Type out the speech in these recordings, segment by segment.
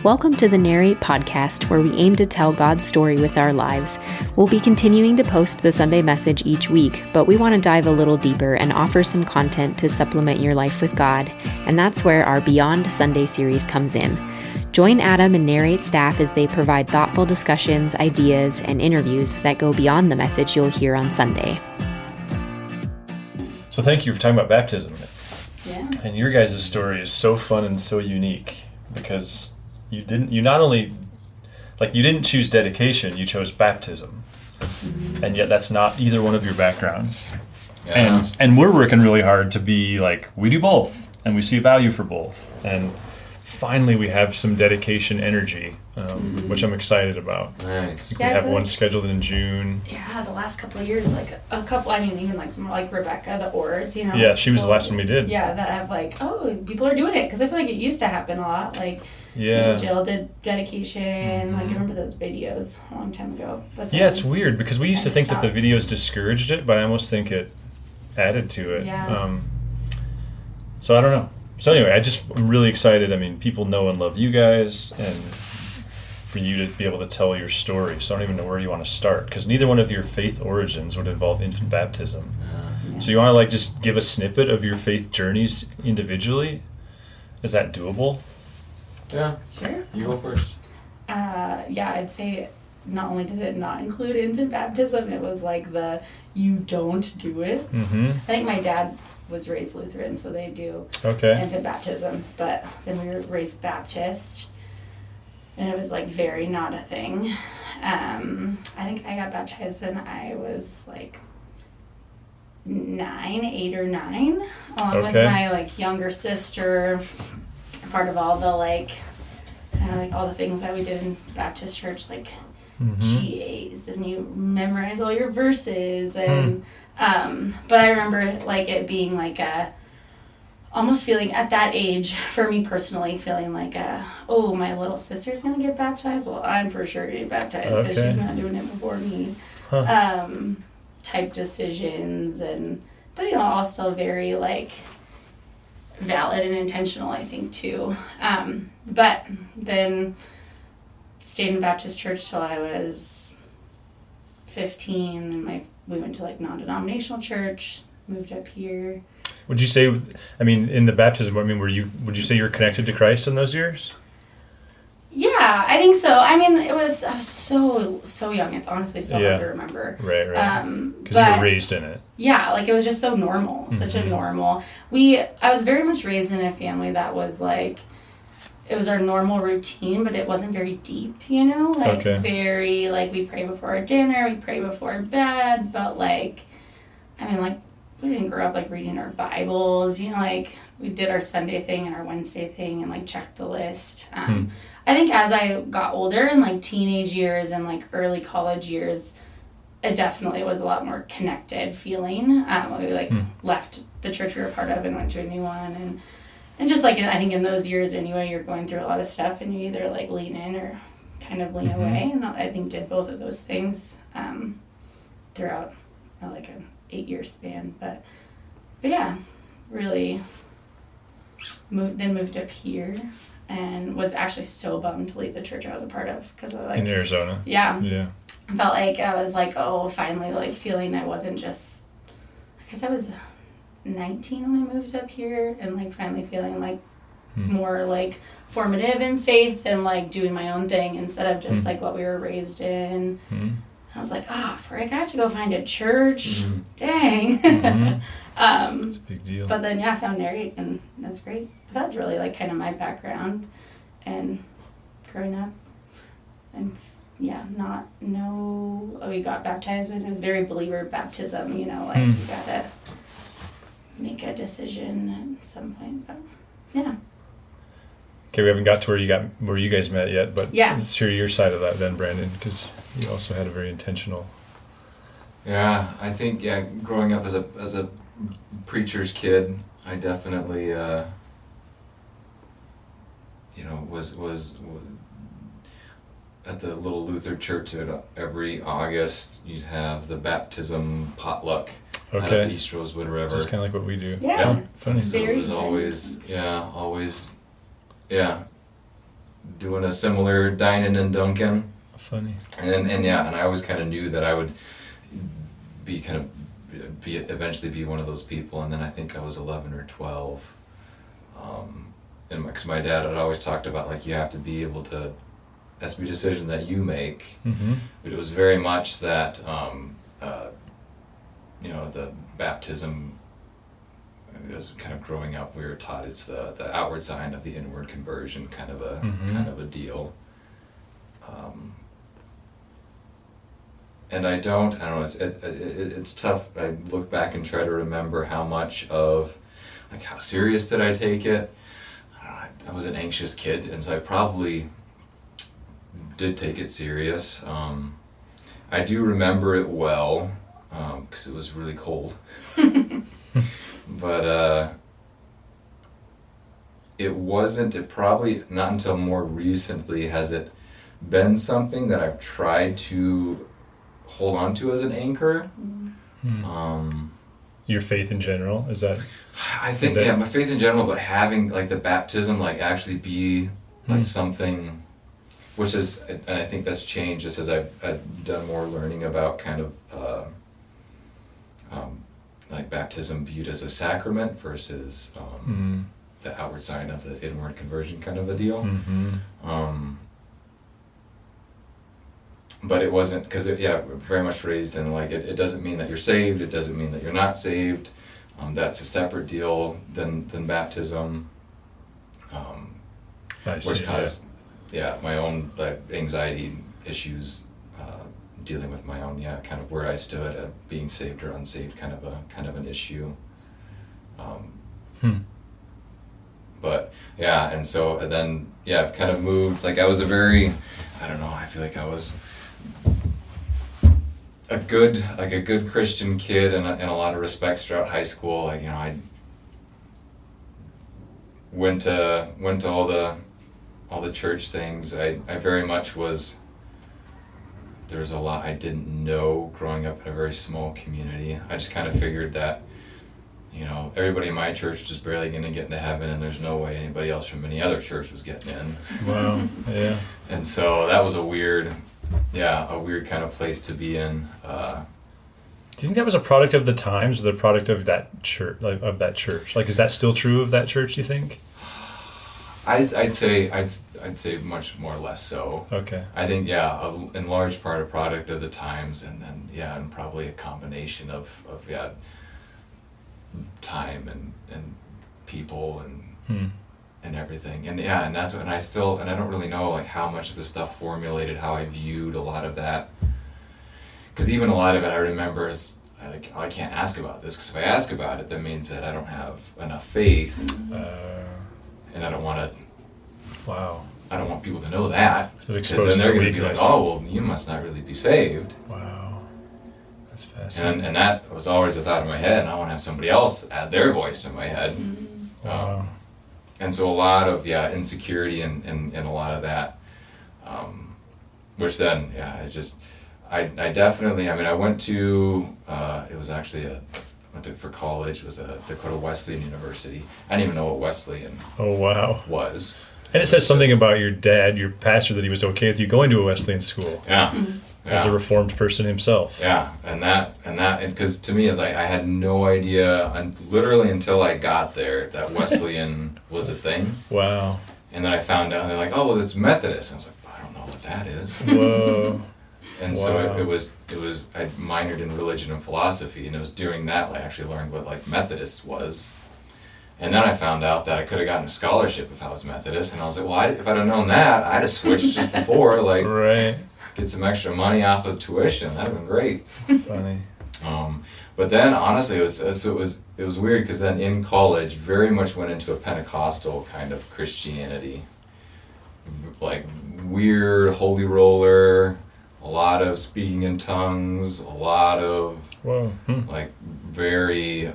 Welcome to the Narrate podcast, where we aim to tell God's story with our lives. We'll be continuing to post the Sunday message each week, but we want to dive a little deeper and offer some content to supplement your life with God, and that's where our Beyond Sunday series comes in. Join Adam and Narrate staff as they provide thoughtful discussions, ideas, and interviews that go beyond the message you'll hear on Sunday. So thank you for talking about baptism. Yeah. And your guys' story is so fun and so unique because you didn't choose dedication, you chose baptism. Mm-hmm. And yet that's not either one of your backgrounds. Yeah. And we're working really hard to be like, we do both and we see value for both. And finally we have some dedication energy, which I'm excited about. Nice. We have one scheduled in June. Yeah, the last couple of years, even like some like Rebecca, the Oars, Yeah, she was the last one we did. Yeah, that have people are doing it, because I feel like it used to happen a lot. Jill did dedication, I remember those videos a long time ago. But it's weird because we used to think that the videos discouraged it, but I almost think it added to it. Yeah. So I don't know. So anyway, I'm really excited. I mean, people know and love you guys, and for you to be able to tell your story. So I don't even know where you want to start, because neither one of your faith origins would involve infant baptism. Yeah. So you want to just give a snippet of your faith journeys individually? Is that doable? Yeah. Sure. You go first. I'd say not only did it not include infant baptism, it was like you don't do it. Mm-hmm. I think my dad was raised Lutheran, so they do infant baptisms, but then we were raised Baptist, and it was very not a thing. I think I got baptized when I was 8 or 9, along with my younger sister, part of all the all the things that we did in Baptist church, GAs, and you memorize all your verses, and but I remember it being almost feeling at that age, for me personally, feeling my little sister's gonna get baptized. Well, I'm for sure getting baptized because she's not doing it before me. Type decisions, but all still very valid and intentional, I think, too. But then stayed in Baptist church till I was 15, and we went to non-denominational church, moved up here. Would you say, in the baptism, would you say you were connected to Christ in those years? Yeah, I think so. I was so young. It's honestly so hard to remember. Right. Because you were raised in it. Yeah, it was just so normal, such a normal. I was very much raised in a family that was it was our normal routine, but it wasn't very deep, very, we pray before our dinner, we pray before bed, but, we didn't grow up, reading our Bibles, we did our Sunday thing and our Wednesday thing and, checked the list. I think as I got older in, teenage years and, early college years, it definitely was a lot more connected feeling. We, left the church we were part of and went to a new one, and just, I think in those years anyway, you're going through a lot of stuff, and you either, lean in or kind of lean away, and I think did both of those things throughout, an 8-year span, but yeah, really moved up here, and was actually so bummed to leave the church I was a part of, because in Arizona. Yeah. I felt I was finally feeling I wasn't just, I guess I was 19 when I moved up here, and finally feeling more formative in faith and doing my own thing instead of just what we were raised in. I was frick, I have to go find a church. Dang. It's a big deal. But then I found Narrate, and that's great. But that's really kind of my background and growing up, and we got baptized when it was very believer baptism, you gotta make a decision at some point, but yeah. Okay, we haven't got to where you guys met yet, but yeah. Let's hear your side of that then, Brandon, because you also had a very intentional. Yeah, I think growing up as a preacher's kid, I definitely was at the little Luther church. Every August you'd have the baptism potluck. Out of East Rosewood River. Just kind of like what we do. Yeah. Funny. So it was always doing a similar dining and dunking. Funny. And I always kind of knew that I would eventually be one of those people. And then I think I was 11 or 12. And because my dad had always talked about, like, you have to be able to, has to be a decision that you make. Mm-hmm. But it was very much that, the baptism, as kind of growing up, we were taught it's the outward sign of the inward conversion, kind of a deal. And I don't know, it's tough. I look back and try to remember how much of, like, how serious did I take it? I was an anxious kid, and so I probably did take it serious. I do remember it well, because it was really cold. But it probably not until more recently has it been something that I've tried to hold on to as an anchor. Your faith in general, is that? I think, my faith in general, but having, like, the baptism, like, actually be, like, something, which is, and I think that's changed just as I've done more learning about kind of, like, baptism viewed as a sacrament versus the outward sign of the inward conversion kind of a deal. But it wasn't, because very much raised in, like, it doesn't mean that you're saved, it doesn't mean that you're not saved. That's a separate deal than baptism. Which caused my own, like, anxiety issues, dealing with my own kind of where I stood at being saved or unsaved, kind of an issue. But and so then I've kind of moved, like, I was a very, I don't know, I feel like I was a good Christian kid in a lot of respects throughout high school. Like, I went to all the church things. I very much was, there was a lot I didn't know growing up in a very small community. I just kind of figured that, everybody in my church was just barely going to get into heaven, and there's no way anybody else from any other church was getting in. Wow, yeah. And so that was a weird kind of place to be in. Do you think that was a product of the times, or the product of that church? Like, is that still true of that church, do you think? I'd say much more or less so. Okay. I think in large part a product of the times, and then and probably a combination of time and people and everything, and that's what, and I don't really know, like, how much of the stuff formulated how I viewed a lot of that, because even a lot of it I remember is, like, I can't ask about this, because if I ask about it, that means that I don't have enough faith, and I don't want to. Wow. I don't want people to know that, So because then they're going to be like, oh, well, you must not really be saved. Wow, that's fascinating. And that was always a thought in my head, and I want to have somebody else add their voice to my head. Wow. And so a lot of insecurity and a lot of that, which then I definitely, I went to it was actually for college, was a Dakota Wesleyan University. I didn't even know what Wesleyan was. And it says something about your dad, your pastor, that he was okay with you going to a Wesleyan school. As a Reformed person himself. And because to me, it's like, I had no idea, literally until I got there, that Wesleyan was a thing. Wow. And then I found out, and they're like, oh, well, it's Methodist. And I was like, I don't know what that is. Whoa. And so it was, I minored in religion and philosophy, and it was during that I actually learned what, like, Methodist was. And then I found out that I could have gotten a scholarship if I was Methodist, and I was like, well, if I'd have known that, I'd have switched just before, like, right. Get some extra money off of tuition. That'd have been great. Funny. But then, honestly, it was weird, because then in college, very much went into a Pentecostal kind of Christianity, like weird holy roller, a lot of speaking in tongues, a lot of like very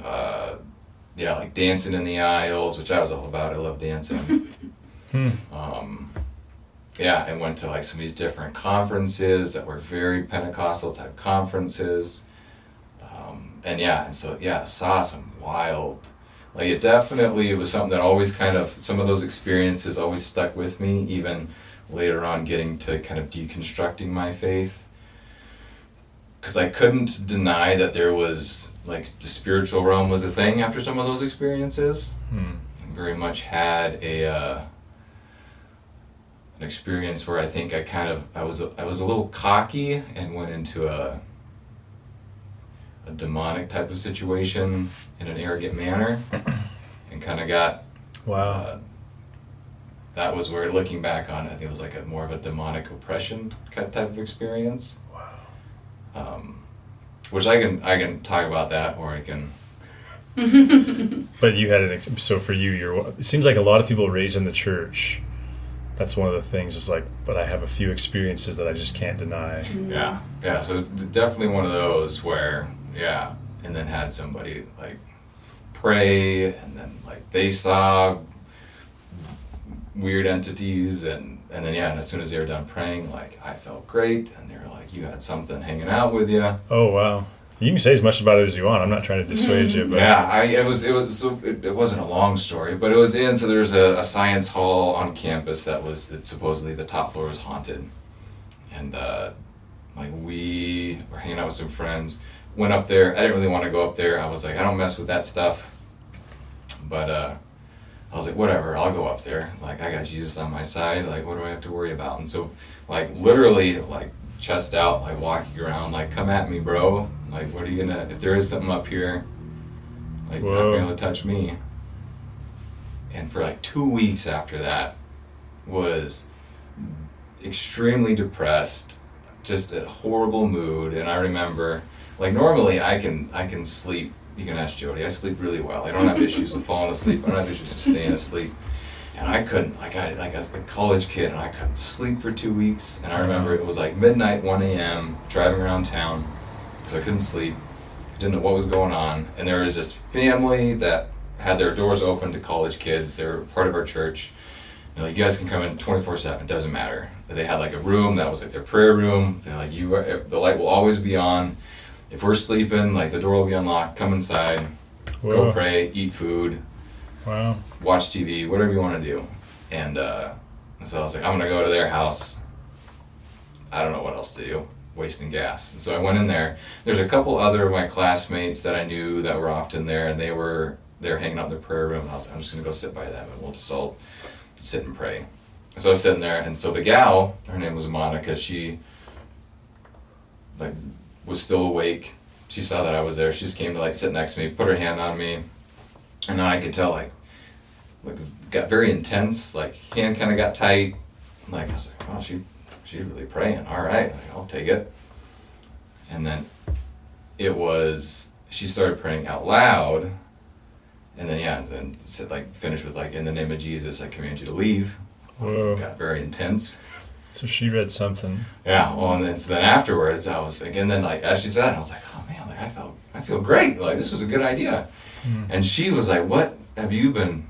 like dancing in the aisles, which I was all about. I love dancing. And went to, like, some of these different conferences that were very Pentecostal type conferences. And so saw some wild, Like it definitely was something that always kind of, some of those experiences always stuck with me, even later on getting to kind of deconstructing my faith. Because I couldn't deny that there was, like, the spiritual realm was a thing after some of those experiences. I very much had an experience where I think I was a little cocky and went into a demonic type of situation in an arrogant manner, and kind of got. Wow. That was where, looking back on it, I think it was like more of a demonic oppression kind of type of experience. Wow. Which I can talk about that, or I can. But you had so for you, it seems like a lot of people raised in the church. That's one of the things. Is like, but I have a few experiences that I just can't deny. Yeah. So definitely one of those where, and then had somebody like pray, and then like they saw weird entities, and then and as soon as they were done praying, like I felt great, and they were like, you had something hanging out with you. Oh wow. You can say as much about it as you want. I'm not trying to dissuade you, but it wasn't a long story, but it was so there's a science hall on campus it's supposedly the top floor was haunted, and like we were hanging out with some friends, went up there. I didn't really want to go up there. I was like, I don't mess with that stuff, but I was like, whatever, I'll go up there. Like I got Jesus on my side. Like what do I have to worry about? And so like literally like chest out, like walking around, like come at me, bro. Like, what are you gonna, if there is something up here, like, you're not gonna be able to touch me. And for like 2 weeks after that, was extremely depressed, just a horrible mood. And I remember, like, normally I can sleep. You can ask Jodi. I sleep really well. I don't have issues with falling asleep. I don't have issues with staying asleep. And I couldn't, like I was a college kid, and I couldn't sleep for 2 weeks. And I remember it was like midnight, 1 a.m., driving around town. So I couldn't sleep, didn't know what was going on, and there was this family that had their doors open to college kids. They were part of our church. They're like, you guys can come in 24/7, doesn't matter. But they had like a room that was like their prayer room. They're like, the light will always be on. If we're sleeping, like the door will be unlocked. Come inside, go pray, eat food, watch TV, whatever you want to do. And so I was like, I'm gonna go to their house. I don't know what else to do. Wasting gas. And so I went in there. There's a couple other of my classmates that I knew that were often there, and they were hanging out in the prayer room, and I was like, I'm just gonna go sit by them, and we'll just all sit and pray. So I was sitting there, and so the gal, her name was Monica, she like was still awake. She saw that I was there. She just came to like sit next to me, put her hand on me, and then I could tell like it got very intense, like hand kind of got tight. Like I was like, oh, she's really praying. All right, like, I'll take it. And then she started praying out loud, and then said like finished with like, in the name of Jesus, I command you to leave. Whoa. Got very intense. So she read something. Yeah. Well, and then afterwards, I was like, and then like as she said, I was like, oh man, like I feel great. Like this was a good idea. And she was like, what have you been,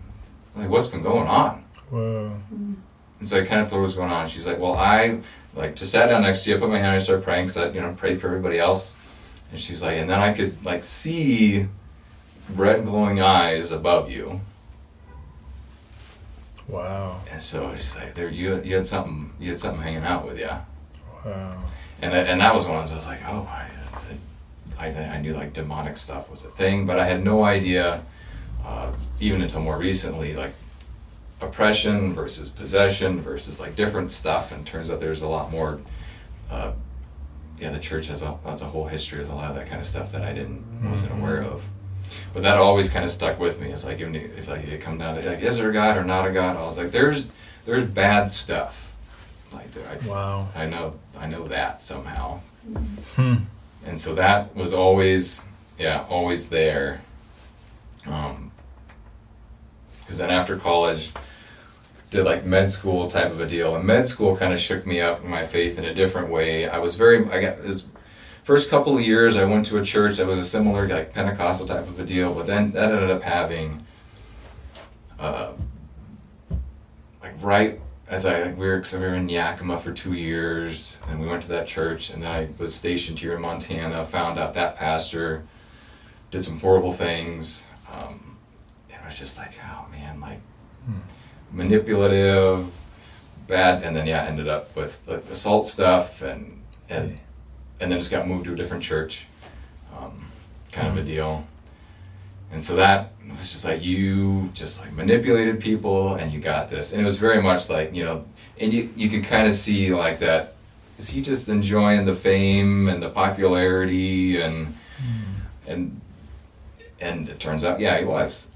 like what's been going on? Whoa. And so I kind of told her what's going on. She's like, well, I like just sat down next to you, put my hand and started praying, because I prayed for everybody else. And she's like, and then I could like see red glowing eyes above you. Wow. And so she's like, you had something hanging out with you. Wow. And that was one of those, I was like, oh, I knew like demonic stuff was a thing, but I had no idea, even until more recently, like oppression versus possession versus like different stuff. And turns out there's a lot more. The church has a whole history with a lot of that kind of stuff that I wasn't aware of. But that always kind of stuck with me. It's like if like it come down to like, is there a God or not a God? I was like, there's bad stuff. Like wow. I know that somehow. And so that was always there. Because then after college, did like med school type of a deal, and med school kind of shook me up in my faith in a different way. First couple of years I went to a church that was a similar like Pentecostal type of a deal, but then that ended up having we were in Yakima for 2 years, and we went to that church, and then I was stationed here in Montana, found out that pastor did some horrible things, and was just like, oh man, like manipulative, bad, and then ended up with like assault stuff, and then just got moved to a different church, kind of a deal. And so that was just like, you just like manipulated people and you got this. And it was very much like, you know, and you could kind of see like that, is he just enjoying the fame and the popularity and it turns out, he was.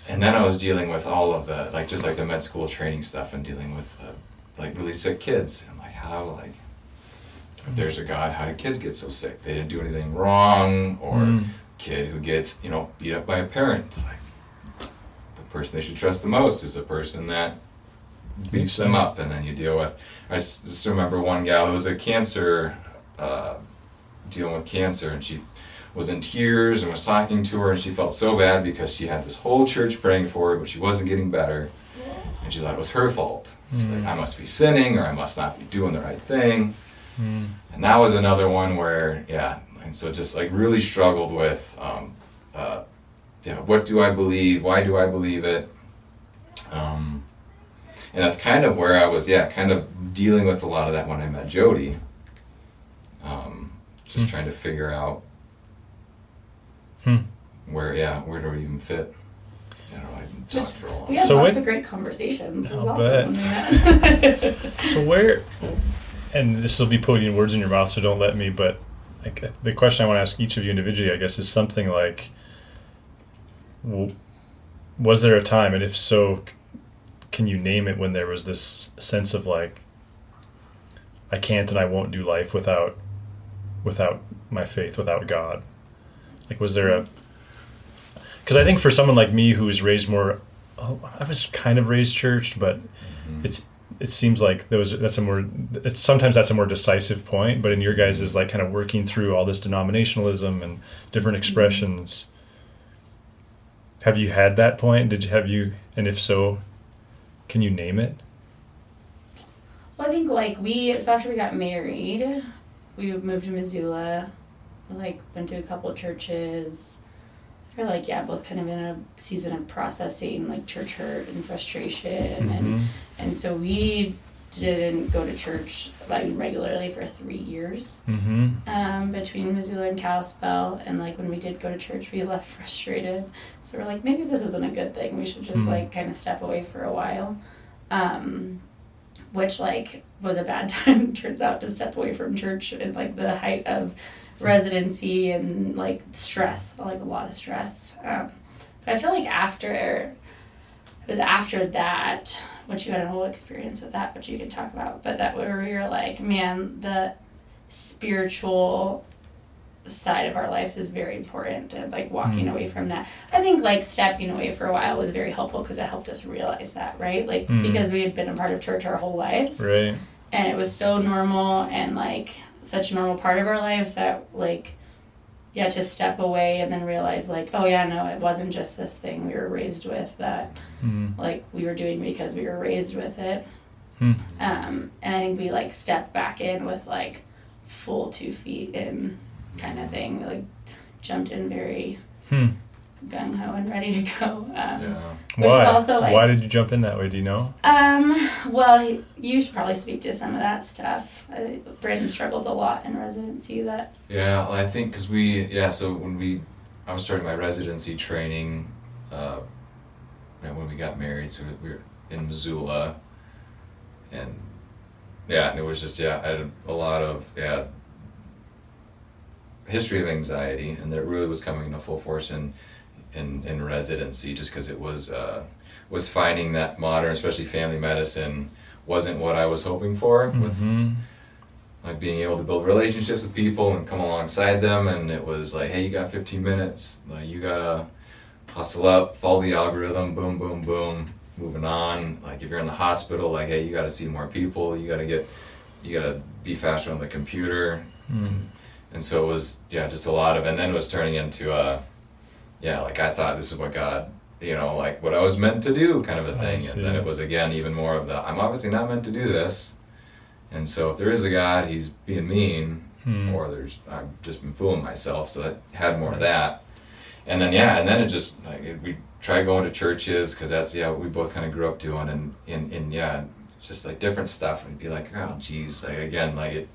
And then I was dealing with all of the, like, just like the med school training stuff and dealing with like really sick kids. And like, how, like, if there's a God, how did kids get so sick? They didn't do anything wrong. Or kid who gets, you know, beat up by a parent. Like, the person they should trust the most is the person that beats them up. And then you deal with, I just remember one gal who was a cancer, dealing with cancer, and she was in tears and was talking to her, and she felt so bad because she had this whole church praying for her, but she wasn't getting better. And she thought it was her fault. She's like, I must be sinning, or I must not be doing the right thing. And that was another one where, and so just like really struggled with, what do I believe? Why do I believe it? And that's kind of where I was, kind of dealing with a lot of that when I met Jodi. Just trying to figure out where do we even fit? I don't know, I talked for a while. We had lots of great conversations. It was awesome when we met. So where, and this will be putting words in your mouth, so don't let me, but like, the question I want to ask each of you individually, I guess, is something like, was there a time, and if so, can you name it, when there was this sense of like, I can't and I won't do life without my faith, without God? Like, was there a, because I think for someone like me who was raised more, I was kind of raised churched, but it seems like sometimes that's a more decisive point, but in your guys is like kind of working through all this denominationalism and different expressions. Have you had that point? And if so, can you name it? Well, I think like so after we got married, we moved to Missoula. We like went to a couple of churches. We're like, both kind of in a season of processing like church hurt and frustration, and so we didn't go to church like regularly for 3 years between Missoula and Kalispell. And like when we did go to church, we left frustrated. So we're like, maybe this isn't a good thing. We should just like kind of step away for a while, which like was a bad time. Turns out to step away from church in like the height of residency and like stress, like a lot of stress. But I feel like it was after that, which you had a whole experience with that, which you could talk about, but that where we were like, man, the spiritual side of our lives is very important, and like walking away from that. I think like stepping away for a while was very helpful because it helped us realize that, right? Like because we had been a part of church our whole lives. Right. And it was so normal and like such a normal part of our lives that like to step away and then realize like, oh yeah, no, it wasn't just this thing we were raised with that like we were doing because we were raised with it. And I think we like stepped back in with like full 2 feet in kind of thing, like jumped in very gung-ho and ready to go. Which Why? is also like, why did you jump in that way? Do you know? Well, you should probably speak to some of that stuff. Brandon struggled a lot in residency. Well, I think because so when I was starting my residency training when we got married, so we were in Missoula, and it was just I had a lot of history of anxiety, and that really was coming into full force in residency, just because it was finding that modern, especially family medicine, wasn't what I was hoping for, with like being able to build relationships with people and come alongside them. And it was like, hey, you got 15 minutes, like you gotta hustle up, follow the algorithm, boom, boom, boom, moving on. Like if you're in the hospital, like, hey, you gotta see more people, you gotta be faster on the computer. And so it was just a lot of, and then it was turning into like I thought this is what God, like what I was meant to do, kind of a thing. And then it was again even more of the, I'm obviously not meant to do this, and so if there is a God, he's being mean, or I've just been fooling myself. So I had more of that, and then it just like we tried going to churches because that's we both kind of grew up doing, and just like different stuff, and we'd be like, oh geez, like again, like it.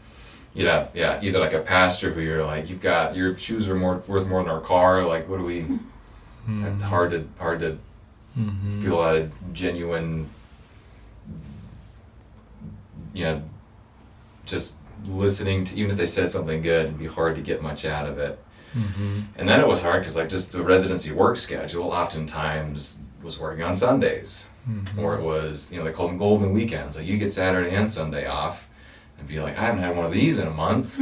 Either like a pastor who you're like, you've got your shoes are worth more than our car. Like, what do we? It's hard to feel a genuine, just listening to, even if they said something good, it'd be hard to get much out of it. And then it was hard because like just the residency work schedule oftentimes was working on Sundays, or it was they call them golden weekends. Like you get Saturday and Sunday off. And be like, I haven't had one of these in a month.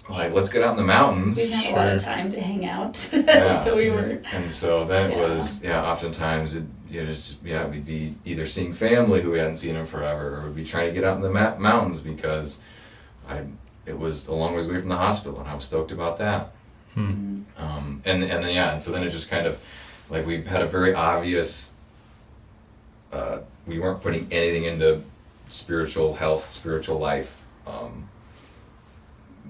Like, let's get out in the mountains. We had a lot of time to hang out, so we were. And so then it was, oftentimes we'd be either seeing family who we hadn't seen in forever, or we'd be trying to get out in the mountains because it was a long ways away from the hospital, and I was stoked about that. And so then it just kind of, like we had a very obvious, we weren't putting anything into spiritual health, spiritual life,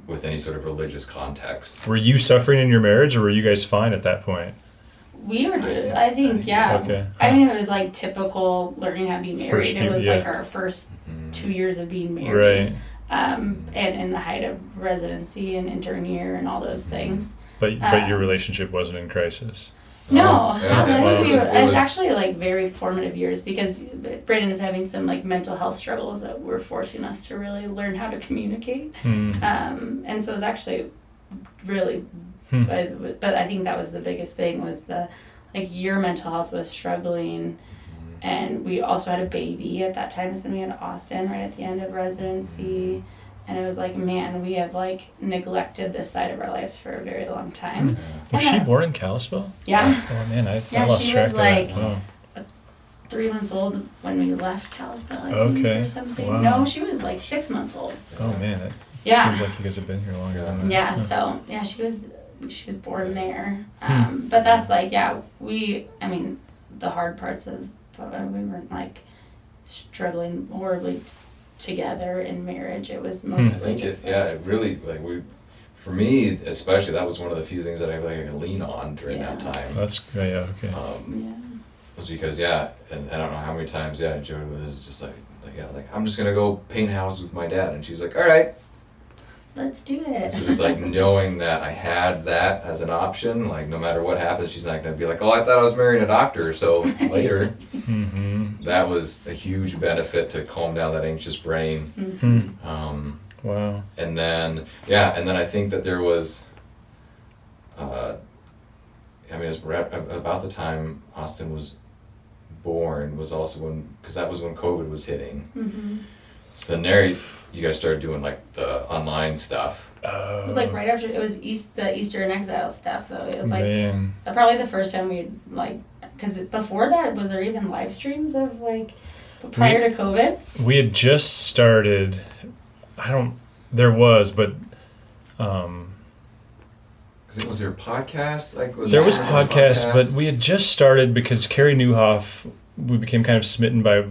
with any sort of religious context. Were you suffering in your marriage, or were you guys fine at that point? We were, I think. Okay. I mean, it was like typical learning how to be married. It was like our first 2 years of being married. Right. And in the height of residency and intern year and all those things. But your relationship wasn't in crisis. No, it's actually like very formative years because Brandon is having some like mental health struggles that were forcing us to really learn how to communicate. And so it's actually really, but I think that was the biggest thing was your mental health was struggling, and we also had a baby at that time. So we had Austin right at the end of residency. And it was like, man, we have like neglected this side of our lives for a very long time. Was she born in Kalispell? Yeah. Oh man, I lost track of that. She was like 3 months old when we left Kalispell, I think, or something. Wow. No, she was like 6 months old. Oh man, it seems like you guys have been here longer than that. Yeah, so she was born there. But that's like, the hard parts of, we weren't like struggling horribly together in marriage. It was mostly it really, like for me especially, that was one of the few things that I could lean on during that time. That's okay. Was because and I don't know how many times Jodi was just like I'm just gonna go paint houses with my dad, and she's like, all right, let's do it. So it's like knowing that I had that as an option, like no matter what happens, she's not going to be like, oh, I thought I was marrying a doctor, so later. That was a huge benefit to calm down that anxious brain. Wow. And then I think that there was, it was about the time Austin was born was also because that was when COVID was hitting. So then Narrate, you guys started doing like the online stuff. It was like right after, it was the Easter in Exile stuff though. It was like probably the first time we'd like, because before that, was there even live streams of like, prior to COVID? We had just started, there was, but... was there a podcast? There was podcasts, but we had just started because Carrie Nieuwhof, we became kind of smitten by...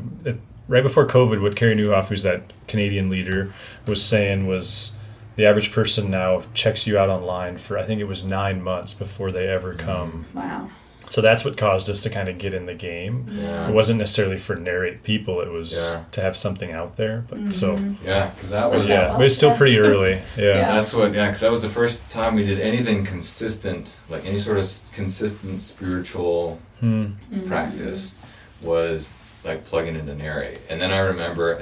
Right before COVID, what Carrie Nieuwhof, who's that Canadian leader, was saying was the average person now checks you out online for, I think it was 9 months before they ever come. Wow. So that's what caused us to kind of get in the game. Yeah. It wasn't necessarily for Narrate people, it was to have something out there. But because that was... but it's still pretty early. That's what, because that was the first time we did anything consistent, like any sort of consistent spiritual practice was... like plugging into Narrate. And then I remember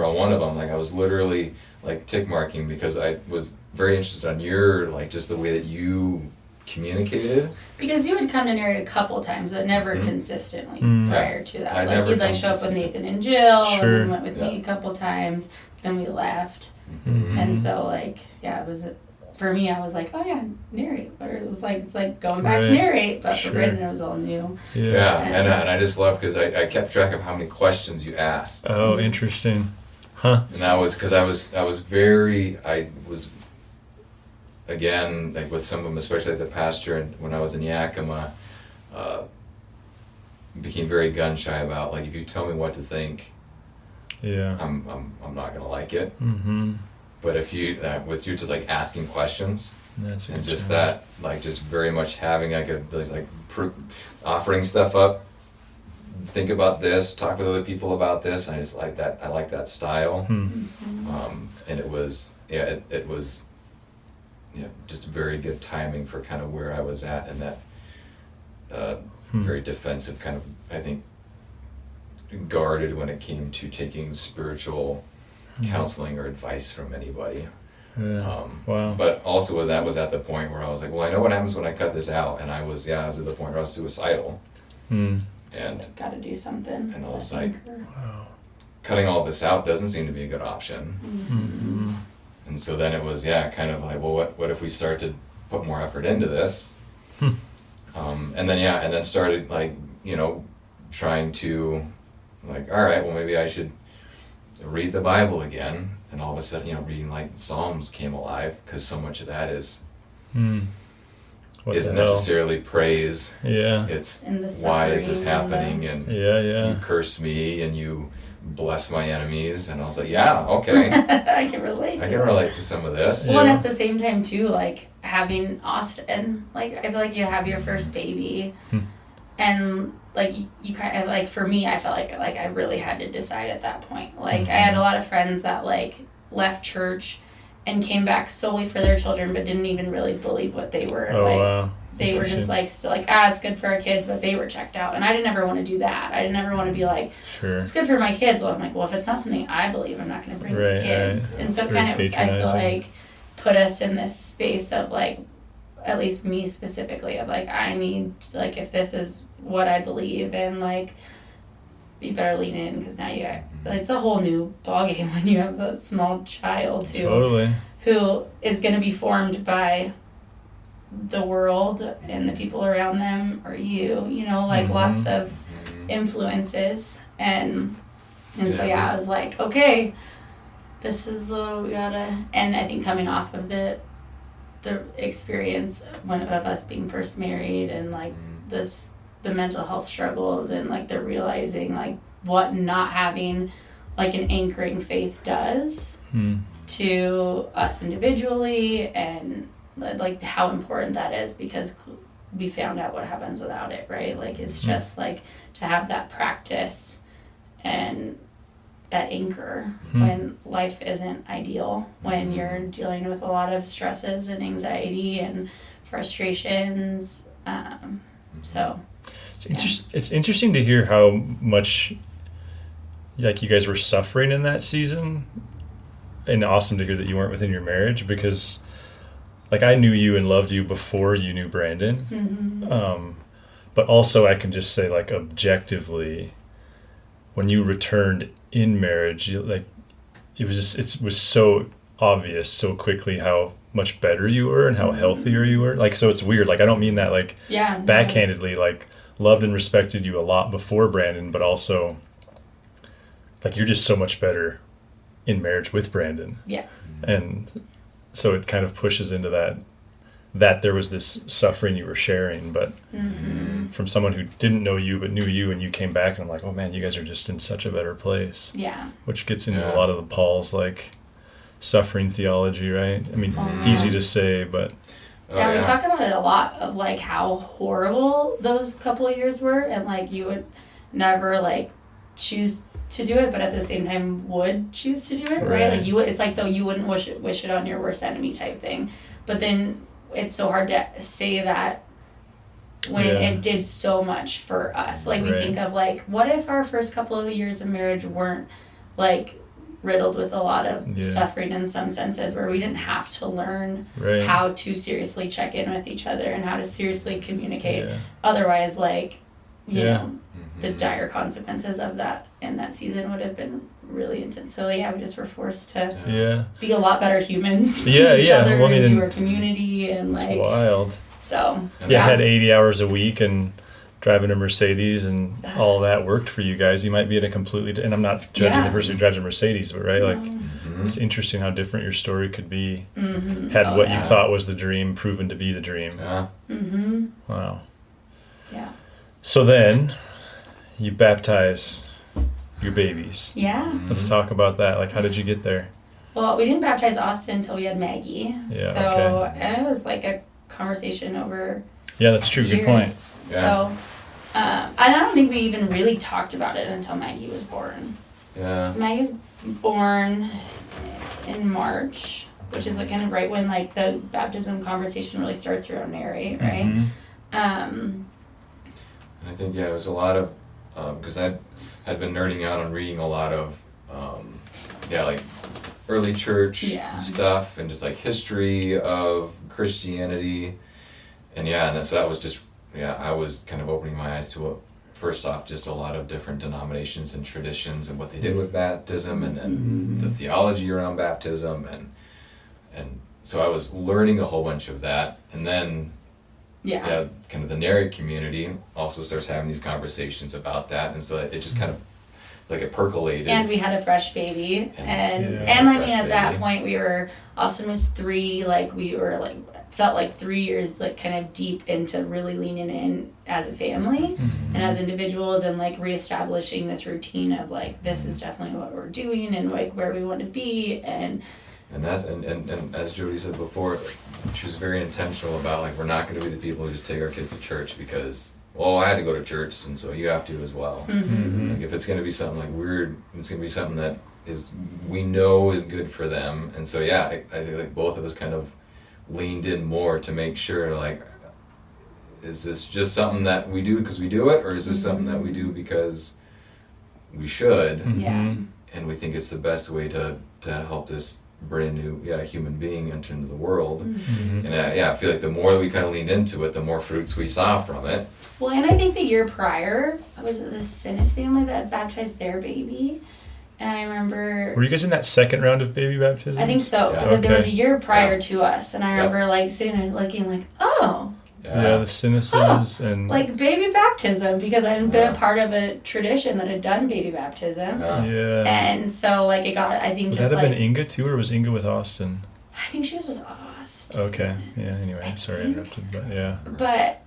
on one of them, like I was literally like tick marking because I was very interested on your, like just the way that you communicated. Because you would come to Narrate a couple times, but never consistently prior to that. Like you'd like show up with Nathan and Jill, and then went with me a couple times, then we left. And so like, it was for me, I was like, oh yeah, Narrate. But it was like, it's like going back to Narrate, but for Brandon, it was all new. And I just love because I kept track of how many questions you asked. Oh, interesting. Huh. And that was because I was again, like with some of them, especially like the pastor, and when I was in Yakima, became very gun shy about, like, if you tell me what to think, I'm not gonna like it. But if you, with you just like asking questions, and just challenge. that, like just very much having like a, like offering stuff up, think about this, talk with other people about this, and I just like that, I like that style. And it was, it was, just very good timing for kind of where I was at, and that very defensive kind of, I think, guarded when it came to taking spiritual counseling or advice from anybody. Wow. But also that was at the point where I was like, well, I know what happens when I cut this out, and I was at the point where I was suicidal. And got to do something. And I was like, wow, cutting all this out doesn't seem to be a good option. And so then it was, kind of like, well, what if we start to put more effort into this? And then started like, trying to like, all right, well, maybe I should read the Bible again. And all of a sudden, reading like Psalms came alive, because so much of that isn't necessarily praise. It's why is this happening? And you curse me and you bless my enemies. And I was like, okay. I can relate to some of this. Well, and at the same time too, like having Austin, like I feel like you have your first baby, and like you kind of like, for me, I felt like I really had to decide at that point. Like I had a lot of friends that like left church and came back solely for their children, but didn't even really believe what they were They were just like still like, it's good for our kids, but they were checked out, and I didn't ever want to do that. I didn't ever want to be like, it's good for my kids. Well, I'm like, well, if it's not something I believe, I'm not going to bring the kids. And so kind of I feel like put us in this space of like, at least me specifically, of like, I need to, like, if this is what I believe in, like, you better lean in, because now it's a whole new ballgame when you have a small child who is going to be formed by the world and the people around them, or lots of influences, and so I was like, okay, this is we gotta. And I think coming off of the experience of us being first married, and like the mental health struggles, and like the realizing like what not having like an anchoring faith does to us individually, and like how important that is, because we found out what happens without it, right? Like it's just like to have that practice and that anchor when life isn't ideal, when you're dealing with a lot of stresses and anxiety and frustrations. So it's interesting to hear how much like you guys were suffering in that season, and awesome to hear that you weren't within your marriage, because like I knew you and loved you before you knew Brandon. But also I can just say, like, objectively, when you returned in marriage, it was so obvious so quickly how much better you were and how healthier you were. Like, so it's weird. Like, I don't mean that like backhandedly, like loved and respected you a lot before Brandon, but also like you're just so much better in marriage with Brandon. Yeah. And so it kind of pushes into that there was this suffering you were sharing, but from someone who didn't know you but knew you, and you came back, and I'm like, oh man, you guys are just in such a better place. Yeah. Which gets into a lot of the Paul's like suffering theology, right? I mean, easy to say, but we talk about it a lot, of like how horrible those couple of years were, and like you would never like choose to do it, but at the same time would choose to do it, right? Like it's like though you wouldn't wish it on your worst enemy type thing. But then it's so hard to say that when it did so much for us. Like we think of like, what if our first couple of years of marriage weren't like riddled with a lot of suffering in some senses, where we didn't have to learn how to seriously check in with each other and how to seriously communicate. Otherwise, like, you know, the dire consequences of that in that season would have been really intense. So we just were forced to be a lot better humans to each other, well, and to our community, and like, it's wild. So had 80 hours a week and driving a Mercedes and all that worked for you guys. You might be in a completely, and I'm not judging the person who drives a Mercedes, but like it's interesting how different your story could be had what you thought was the dream proven to be the dream. Wow. Yeah. So then you baptize your babies. Yeah. Let's talk about that. Like, how did you get there? Well, we didn't baptize Austin until we had Maggie. Yeah, so okay. and it was like a conversation over Yeah, that's true. years. Good point. Yeah. So, and I don't think we even really talked about it until Maggie was born. Yeah. So Maggie's born in March, which is like kind of right when like the baptism conversation really starts around Narrate, right? Mhm. And I think, yeah, it was a lot of, because I had been nerding out on reading a lot of, like early church stuff and just like history of Christianity. And so that was just, I was kind of opening my eyes to first off, just a lot of different denominations and traditions and what they did with baptism and then the theology around baptism. And so I was learning a whole bunch of that. And then kind of the Narrate community also starts having these conversations about that, and so it just kind of like it percolated. And we had a fresh baby, and I mean at that point Austin was 3, like we were like felt like 3 years like kind of deep into really leaning in as a family and as individuals and like reestablishing this routine of like this is definitely what we're doing and like where we want to be and that's and as Jodi said before, she was very intentional about like we're not going to be the people who just take our kids to church because I had to go to church and so you have to as well. Like if it's going to be something like weird, it's going to be something that we know is good for them. And so I think like both of us kind of leaned in more to make sure like is this just something that we do because we do it, or is this something that we do because we should and we think it's the best way to help this brand new human being enter into the world. And I feel like the more we kind of leaned into it, the more fruits we saw from it. Well, and I think the year prior was it the Sinis family that baptized their baby, and I remember. Were you guys in that second round of baby baptism? I think so, because there was a year prior to us, and I remember like sitting there looking like, oh. Yeah, the Sinuses and like baby baptism, because I had been a part of a tradition that had done baby baptism. And so like it got, I think Would just that have like. been Inga too, or was Inga with Austin? I think she was with Austin. Okay. Yeah. Anyway, sorry I interrupted, but yeah. But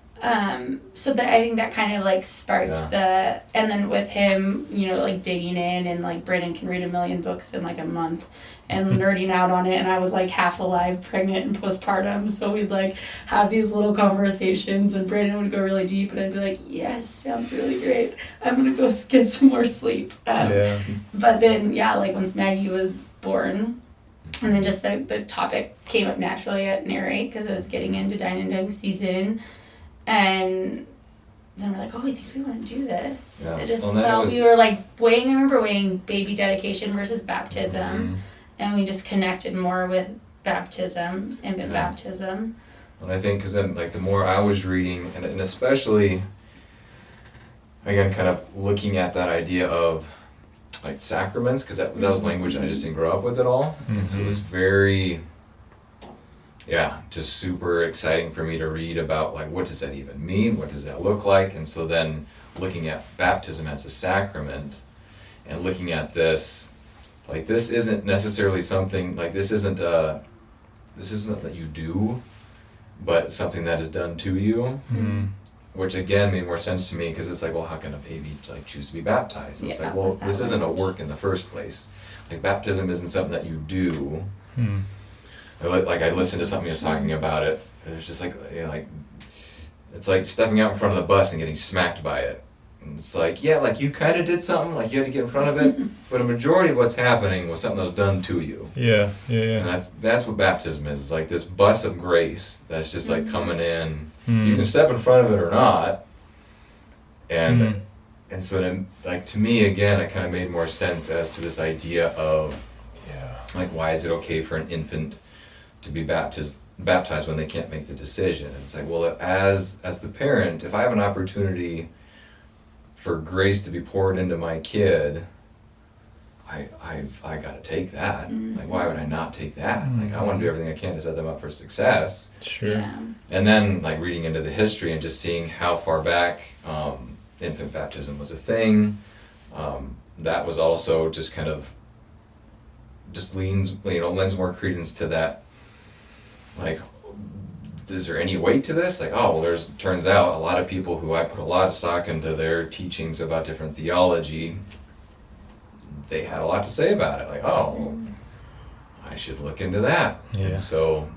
so that I think that kind of like sparked and then with him, like digging in and like Brandon can read 1 million books in like a month and nerding out on it, and I was like half alive, pregnant and postpartum, so we'd like have these little conversations and Brandon would go really deep and I'd be like, yes, sounds really great, I'm gonna go get some more sleep. But then like once Maggie was born, and then just the topic came up naturally at Narrate because it was getting into dine season. And then we're like, we think we want to do this. It just felt, we were like I remember weighing baby dedication versus baptism. And we just connected more with baptism, infant baptism. And I think because then like the more I was reading, and especially, again, kind of looking at that idea of like sacraments, because that was language I just didn't grow up with at all. And so it was very... just super exciting for me to read about like what does that even mean, what does that look like, and so then looking at baptism as a sacrament and looking at this like this isn't necessarily something like this isn't that you do, but something that is done to you, which again made more sense to me because it's like, well, how can a baby like choose to be baptized? And it's like, well, this isn't a work in the first place. Like baptism isn't something that you do. I listened to something he was talking about it, and it's just like it's like stepping out in front of the bus and getting smacked by it. And it's like, like you kind of did something, like you had to get in front of it, but a majority of what's happening was something that was done to you. And that's what baptism is. It's like this bus of grace that's just like coming in. You can step in front of it or not. And so then, like to me again, it kind of made more sense as to this idea of like why is it okay for an infant to be baptized when they can't make the decision? And it's like, well, as the parent, if I have an opportunity for grace to be poured into my kid, I got to take that. Like, why would I not take that? Like, I want to do everything I can to set them up for success. And then, like, reading into the history and just seeing how far back infant baptism was a thing, that was also just kind of just lends more credence to that. Like, is there any weight to this? Like, turns out a lot of people who I put a lot of stock into their teachings about different theology, they had a lot to say about it. Like, I should look into that. Yeah. And so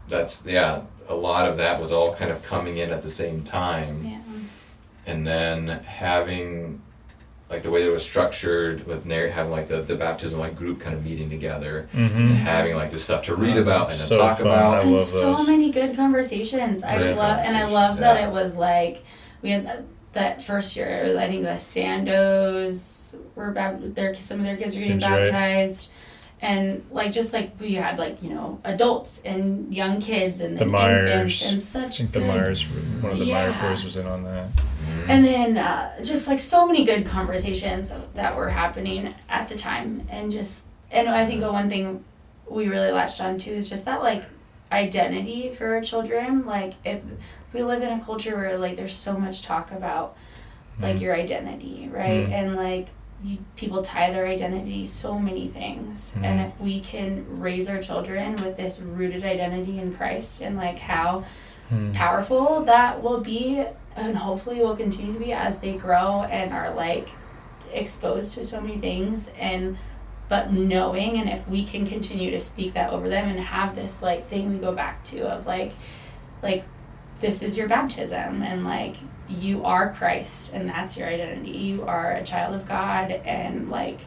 that's, a lot of that was all kind of coming in at the same time. Yeah. And then having, like, the way it was structured with Narrate, having like the baptism like group kind of meeting together, and having like this stuff to read about and so talk fun. about. And so many good conversations. I love that it was like, we had that first year, I think the Sandos were some of their kids were getting baptized. Right. And like, just like we had like, you know, adults and young kids and then infants and such. I think the Myers, one of the Meyer boys was in on that. And then just like so many good conversations that were happening at the time. And I think one thing we really latched on to is just that like identity for our children. Like, if we live in a culture where like there's so much talk about like your identity, right? And like, people tie their identity so many things, and if we can raise our children with this rooted identity in Christ, and like how powerful that will be, and hopefully will continue to be as they grow and are like exposed to so many things, but knowing, and if we can continue to speak that over them and have this like thing we go back to of like this is your baptism, and like you are Christ, and that's your identity. You are a child of God, and like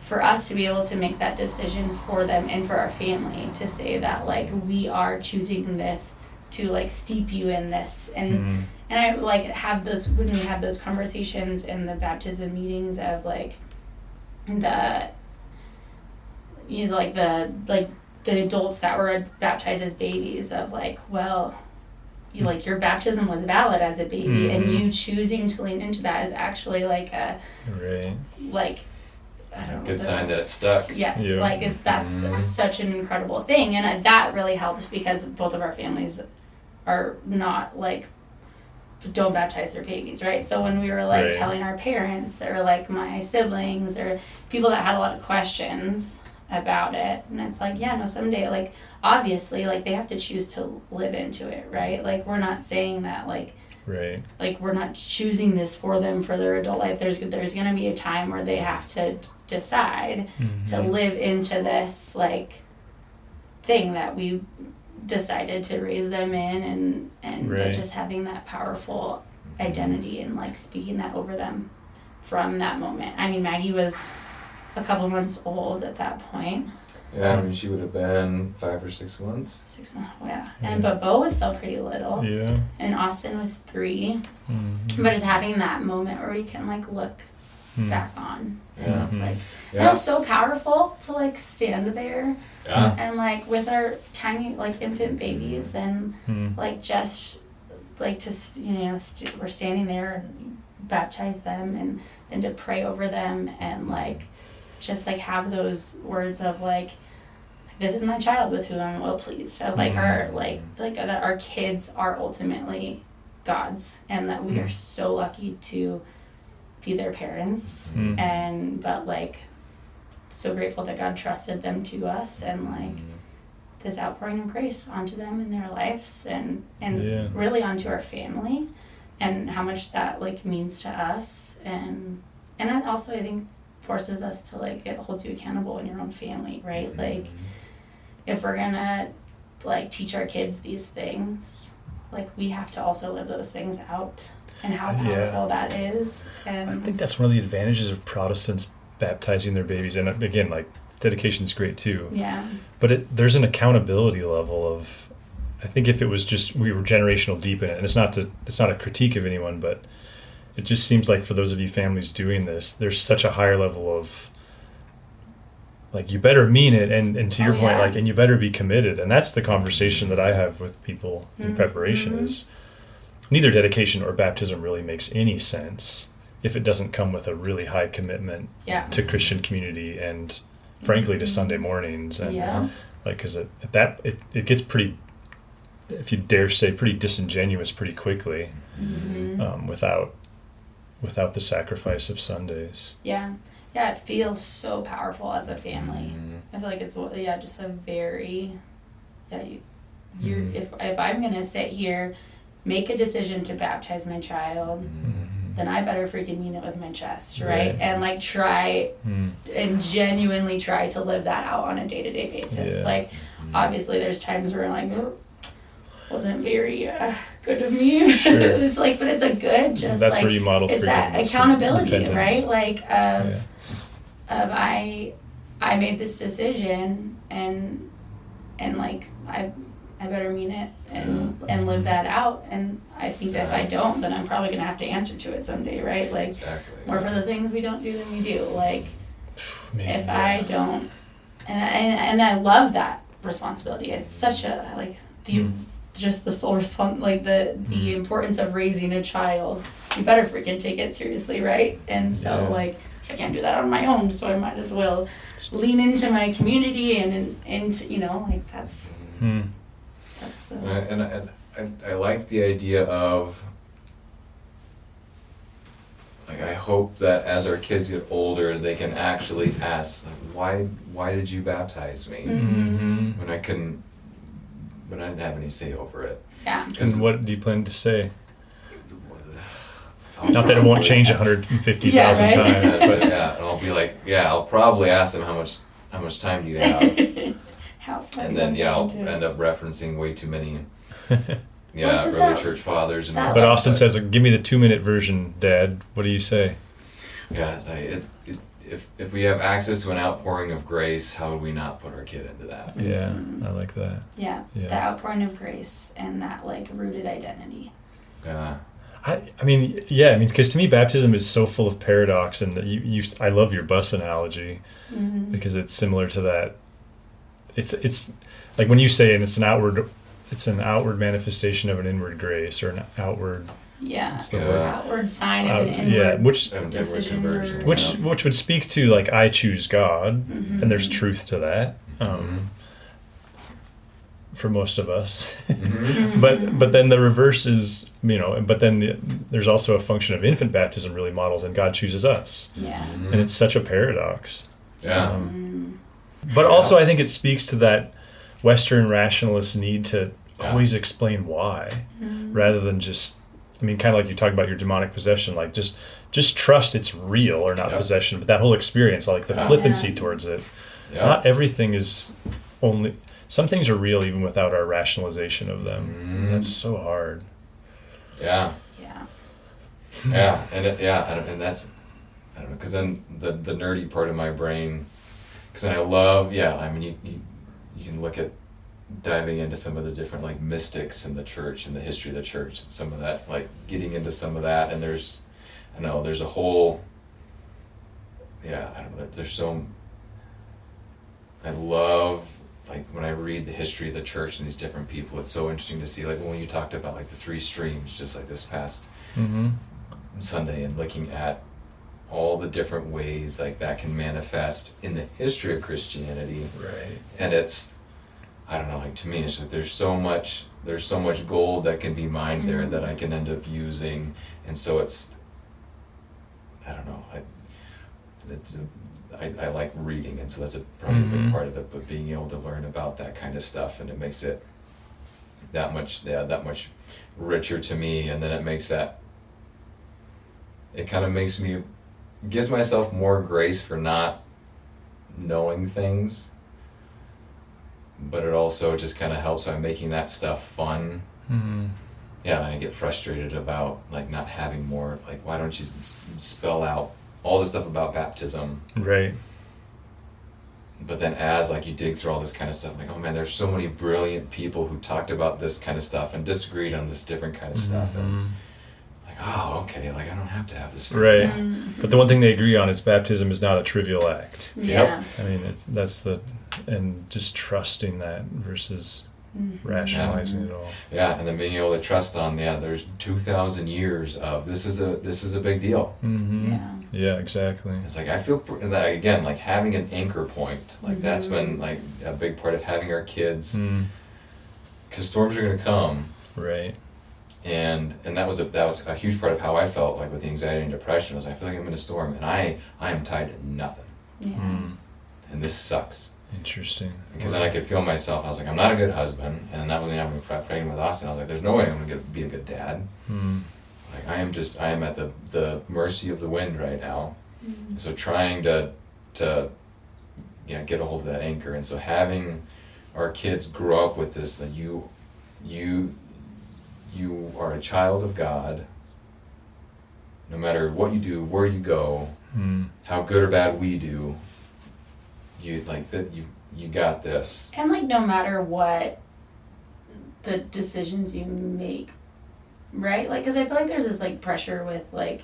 for us to be able to make that decision for them and for our family to say that like we are choosing this to like steep you in this, and I like have those when we have those conversations in the baptism meetings of like the adults that were baptized as babies of like, well, like your baptism was valid as a baby, and you choosing to lean into that is actually like a like I don't know, good sign that it stuck. Yes, like that's such an incredible thing, and that really helps because both of our families are not like don't baptize their babies, right? So when we were like telling our parents or like my siblings or people that had a lot of questions about it, and it's like, yeah, no, someday, like obviously, like they have to choose to live into it, right? Like we're not saying that like like we're not choosing this for them for their adult life. There's going to be a time where they have to decide to live into this like thing that we decided to raise them in, and but just having that powerful identity and like speaking that over them from that moment. I mean, Maggie was a couple months old at that point. Yeah, I mean, she would have been 5 or 6 months. 6 months, But Bo was still pretty little. Yeah. And Austin was 3. But just having that moment where we can like look back on. And it's like, it was so powerful to like stand there and like with our tiny like infant babies and like just like to, we're standing there and baptize them and then to pray over them and like just like have those words of like, this is my child with whom I'm well pleased. Of like our like that our kids are ultimately God's, and that we are so lucky to be their parents, but like so grateful that God trusted them to us, and like this outpouring of grace onto them in their lives, and really onto our family, and how much that like means to us, and that also I think forces us to like, it holds you accountable in your own family, right? Like if we're gonna like teach our kids these things, like we have to also live those things out, and how powerful that is. And I think that's one of the advantages of Protestants baptizing their babies, and again, like dedication is great too. Yeah. But there's an accountability level of, I think if it was just we were generational deep in it, and it's not a critique of anyone, but it just seems like for those of you families doing this, there's such a higher level of like, you better mean it, and to your point, like, and you better be committed. And that's the conversation that I have with people in preparation is neither dedication or baptism really makes any sense if it doesn't come with a really high commitment to Christian community and frankly to Sunday mornings. And like, because it gets pretty, if you dare say, pretty disingenuous pretty quickly without the sacrifice of Sundays. Yeah, it feels so powerful as a family. I feel like it's just a very if I'm gonna sit here, make a decision to baptize my child, then I better freaking mean it with my chest, right? And like try and genuinely try to live that out on a day-to-day basis. Like obviously there's times where like wasn't very good of me. Sure. It's like, but it's a good just that's like where you model it's that accountability, right? Like of I made this decision and like I better mean it and live that out. And I think that if I don't, then I'm probably gonna have to answer to it someday, right? Like more for the things we don't do than we do. Like if I don't, and I love that responsibility. It's such a like just the sole like the importance of raising a child. You better freaking take it seriously, right? And so like I can't do that on my own, so I might as well lean into my community and into like that's the and I like the idea of like I hope that as our kids get older they can actually ask like, why did you baptize me when I didn't have any say over it. And what do you plan to say? Not that it won't change 150,000 times, but and I'll be like, I'll probably ask them how much time do you have, how fun and then I'll end up referencing way too many, early church fathers and. But Austin says, "Give me the 2-minute version, Dad." What do you say? Yeah, if we have access to an outpouring of grace, how would we not put our kid into that? Yeah, I like that. Yeah, the outpouring of grace and that like rooted identity. Yeah. I mean, because to me, baptism is so full of paradox, and I love your bus analogy because it's similar to that. It's like when you say, and it's an outward manifestation of an inward grace or an outward. Outward sign of an inward decision. Conversion, which would speak to like I choose God, and there's truth to that. For most of us, but then the reverse is but then there's also a function of infant baptism really models, and God chooses us, and it's such a paradox. But also I think it speaks to that Western rationalist need to always explain why, rather than just kind of like you talk about your demonic possession, like just trust it's real or not possession, but that whole experience, like the flippancy towards it. Not everything is only. Some things are real even without our rationalization of them. That's so hard. And that's I don't know, because then the nerdy part of my brain, because then I love you can look at diving into some of the different like mystics in the church and the history of the church and some of that, like getting into some of that, and there's a whole there's so I love. Like when I read the history of the church and these different people, it's so interesting to see like when you talked about like the 3 streams just like this past Sunday, and looking at all the different ways like that can manifest in the history of Christianity. Right. And it's, I don't know, like to me it's like there's so much gold that can be mined there that I can end up using, and so it's, I don't know, I like reading, and so that's probably a big part of it, but being able to learn about that kind of stuff, and it makes it that much richer to me, and then it kind of gives myself more grace for not knowing things, but it also just kind of helps by making that stuff fun. And I get frustrated about like not having more, like why don't you spell out all the stuff about baptism, right? But then as like you dig through all this kind of stuff, like, oh man, there's so many brilliant people who talked about this kind of stuff and disagreed on this different kind of stuff, and like, oh, okay, like I don't have to have this. Right. But the one thing they agree on is baptism is not a trivial act. Yeah. I mean, and just trusting that versus rationalizing it all. And then being able to trust on, there's 2,000 years of this is a big deal. Yeah, exactly. It's like I feel again like having an anchor point, like that's been like a big part of having our kids, because storms are going to come, right? And that was a huge part of how I felt like with the anxiety and depression. Was I feel like I'm in a storm and I am tied to nothing, and this sucks. Interesting. Because then I could feel myself. I was like, I'm not a good husband, and that was when I was pregnant with Austin. I was like, there's no way I'm going to be a good dad. Like I am at the mercy of the wind right now. So trying to get a hold of that anchor. And so having our kids grow up with this, that you are a child of God, no matter what you do, where you go, how good or bad we do, you like that you got this. And like no matter what the decisions you make, right? Like, because I feel like there's this like pressure with like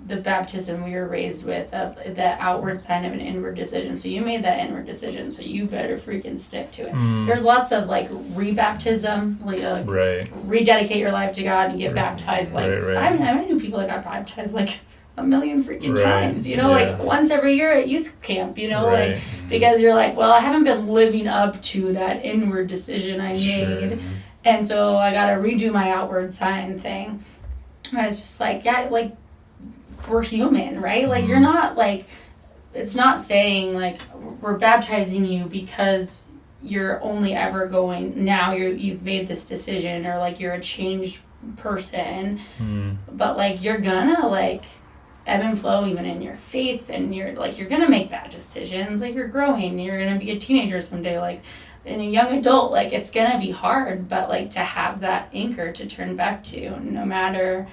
the baptism we were raised with of the outward sign of an inward decision. So you made that inward decision, so you better freaking stick to it. There's lots of like rebaptism, like rededicate your life to God and get baptized. Like I knew people that got baptized like a million freaking times, you know, like once every year at youth camp, you know, like because you're like, well, I haven't been living up to that inward decision I made, and so I got to redo my outward sign thing. And I was just like, yeah, like we're human, right? Like you're not like, it's not saying like we're baptizing you because you're only ever going now you've made this decision or like you're a changed person, but like you're gonna like ebb and flow even in your faith, and you're gonna make bad decisions, like you're growing, you're gonna be a teenager someday, like in a young adult, like it's gonna be hard, but like to have that anchor to turn back to no matter.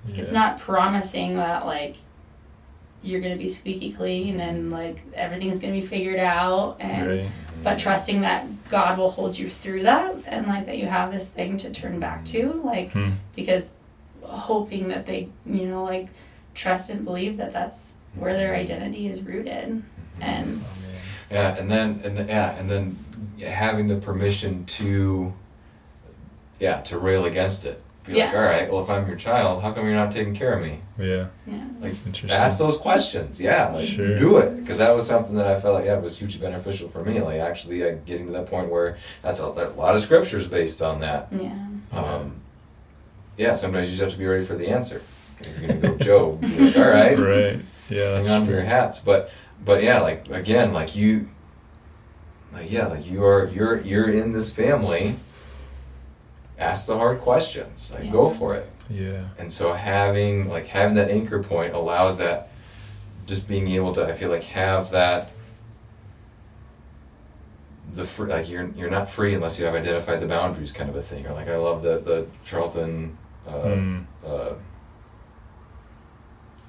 It's not promising that like you're gonna be squeaky clean and like everything's gonna be figured out, and but trusting that God will hold you through that, and like that you have this thing to turn back to, like because hoping that they, you know, like trust and believe that that's where their identity is rooted, and and then having the permission to rail against it. Be like, all right, well, if I'm your child, how come you're not taking care of me? Like, ask those questions. Do it. Because that was something that I felt like, was hugely beneficial for me. Like, actually getting to that point where that's a lot of scriptures based on that. Sometimes you just have to be ready for the answer. If you're going to go Job, be like, all right. Hang on to your hats. But like, again, like you're in this family. Ask the hard questions, like go for it. And so having that anchor point allows that, just being able to, I feel like, have that, like you're not free unless you have identified the boundaries, kind of a thing. Or like I love the Charlton or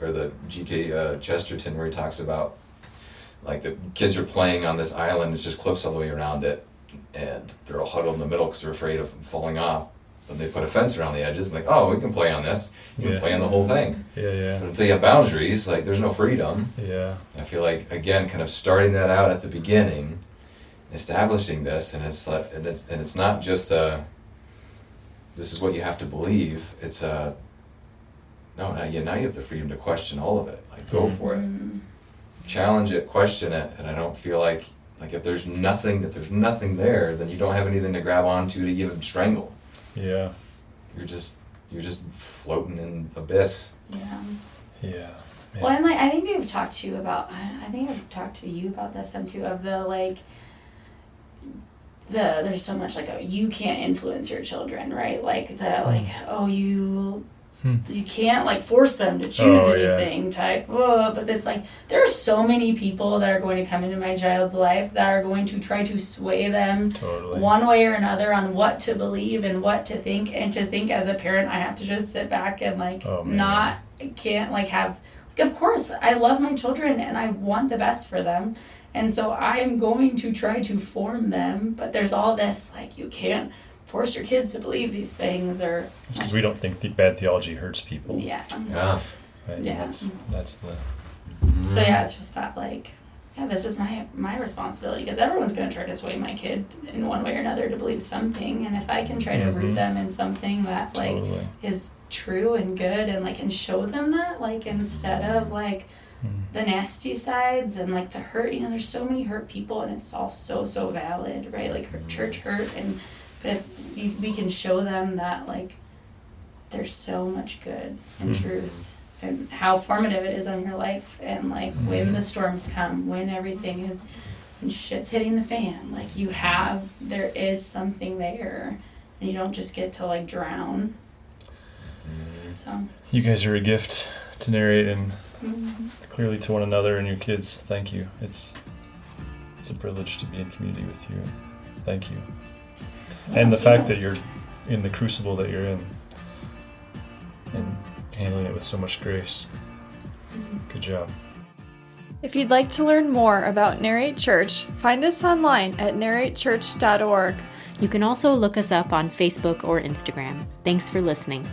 the G.K. Chesterton, where he talks about like the kids are playing on this island, it's just cliffs all the way around it. And they're all huddled in the middle because they're afraid of falling off. And they put a fence around the edges, and like, oh, we can play on this. You can play on the whole thing. But until you have boundaries, like, there's no freedom. I feel like, again, kind of starting that out at the beginning, establishing this, and it's not just this is what you have to believe. It's no, now you have the freedom to question all of it. Like, go for it, challenge it, question it, and I don't feel like if there's nothing there, then you don't have anything to grab onto to even strangle. You're just floating in abyss. Well, and like I think I've talked to you about this some too, of the like there's so much like you can't influence your children, right? Like you can't like force them to choose anything type. But it's like there are so many people that are going to come into my child's life that are going to try to sway them one way or another on what to believe and what to think. And to think as a parent, I have to just sit back and like can't like have, like, of course I love my children and I want the best for them. And so I am going to try to form them, but there's all this like you can't force your kids to believe these things, or it's because we don't think the bad theology hurts people. That's the so it's just that like this is my responsibility, because everyone's going to try to sway my kid in one way or another to believe something, and if I can try to root them in something that like is true and good, and like and show them that, like, instead of like the nasty sides and like the hurt, you know, there's so many hurt people and it's all so valid, right? Like church hurt, but if we can show them that like there's so much good and truth and how formative it is on your life, and like when the storms come, when everything is, when shit's hitting the fan, like there is something there, and you don't just get to like drown. So you guys are a gift to Narrate and clearly to one another and your kids. Thank you. It's a privilege to be in community with you. Thank you. And the fact that you're in the crucible that you're in and handling it with so much grace. Good job. If you'd like to learn more about Narrate Church, find us online at narratechurch.org. You can also look us up on Facebook or Instagram. Thanks for listening.